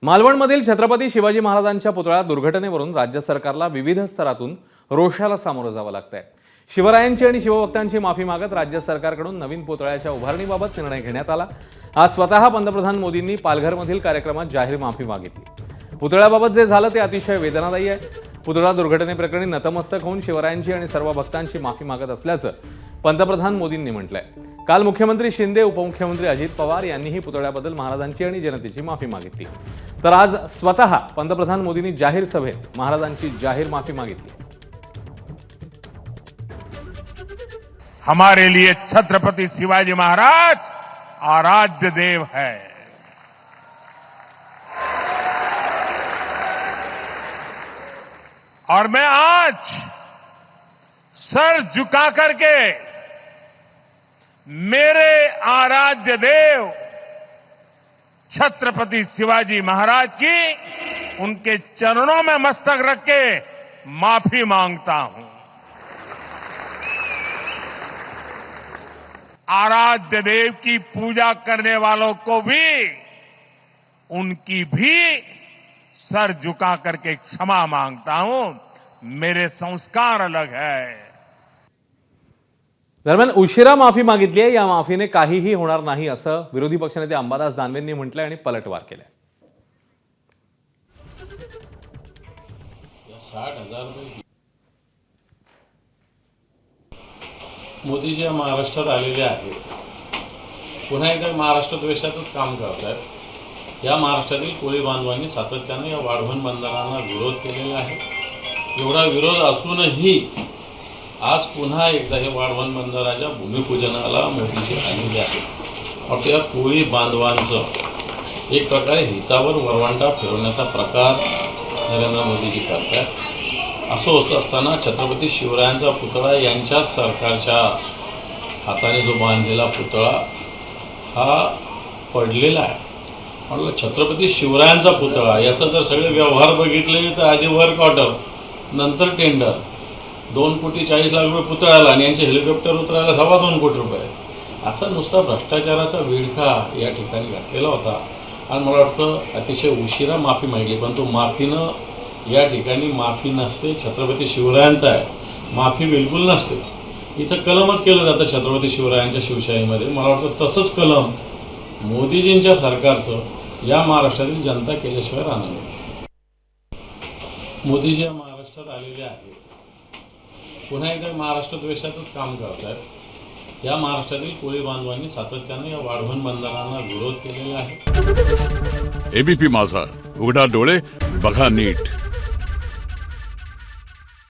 मालवणमधील छत्रपती शिवाजी महाराजांच्या पुतळ्या दुर्घटनेवरून राज्य सरकारला विविध स्तरातून रोषाला सामोरं जावं लागतंय। शिवरायांची आणि शिवभक्तांची माफी मागत राज्य सरकारकडून नवीन पुतळ्याच्या उभारणीबाबत निर्णय घेण्यात आला। आज स्वतः पंतप्रधान मोदींनी पालघरमधील कार्यक्रमात जाहीर माफी मागितली। पुतळ्याबाबत जे झालं ते अतिशय वेदनादायी आहे। पुतळा दुर्घटनेप्रकरणी नतमस्तक होऊन शिवरायांची आणि सर्व भक्तांची माफी मागत असल्याचं पंतप्रधान मोदींनी म्हटलंय। काल मुख्यमंत्री शिंदे, उपमुख्यमंत्री अजित पवार यांनीही पुतळ्याबद्दल महाराजांची आणि जनतेची माफी मागितली। तर आज स्वतः पंतप्रधान मोदींनी जाहीर सभेत महाराजांची जाहीर माफी मागितली। हमारे लिए छत्रपति शिवाजी महाराज आराध्य देव है। और मैं आज सर झुका करके मेरे आराध्य देव छत्रपति शिवाजी महाराज की उनके चरणों में मस्तक रख के माफी मांगता हूं। आराध्य देव की पूजा करने वालों को भी उनकी भी सर झुका करके क्षमा मांगता हूं। मेरे संस्कार अलग है। दरम्यान उशिरा माफी मागितली आहे। या माफीने काहीही होणार नाही असं विरोधी पक्षनेते अंबादास दानवेंनी म्हटलंय आणि पलटवार केलाय। 60,000 रुपये मोदीजी महाराष्ट्रात आलेले आहेत। पुन्हा एकदा महाराष्ट्र द्वेषाचंच काम करतात। या महाराष्ट्रातील कोळी बांधवांनी सातत्याने या वाढवण बंदरांना विरोध केलेला आहे। एवढा विरोध असूनही आज पुन्हा एकदा हे वाढवण बंदराच्या भूमिपूजनाला मोदीजी आलेले आहेत। और त्या कोळी बांधवांचं एक प्रकारे हितावर वरवंटा फिरवण्याचा प्रकार नरेंद्र मोदीजी करतात। असं होत असताना छत्रपती शिवरायांचा पुतळा यांच्याच सरकारच्या हाताने जो बांधलेला पुतळा हा पडलेला आहे। म्हटलं छत्रपती शिवरायांचा पुतळा याचा जर सगळे व्यवहार बघितले तर आधी वर्क ऑर्डर, नंतर टेंडर, 2,40,00,000 रुपये पुतळ्याला आणि यांचे हेलिकॉप्टर उतरायला 2.25 कोटी रुपये, असा नुसता भ्रष्टाचाराचा विळखा या ठिकाणी घातलेला होता। आणि मला वाटतं अतिशय उशिरा माफी मागितली, पण तो माफीनं या ठिकाणी माफी नसते, छत्रपती शिवरायांचा आहे, माफी बिलकुल नसते। इथं कलमच केलं जातं छत्रपती शिवरायांच्या शिवशाहीमध्ये। मला वाटतं तसंच कलम मोदीजींच्या सरकारचं या महाराष्ट्रातील जनता केल्याशिवाय राहणार नाही। मोदीजी या महाराष्ट्रात आलेले आहेत। पुन्हा एकदा महाराष्ट्र द्वेषाचंच काम करतात। या महाराष्ट्रातील कोळी बांधवांनी सातत्याने या वाढवण बंदरांना विरोध केलेला आहे। एबीपी माझा, उघडा डोळे बघा नीट।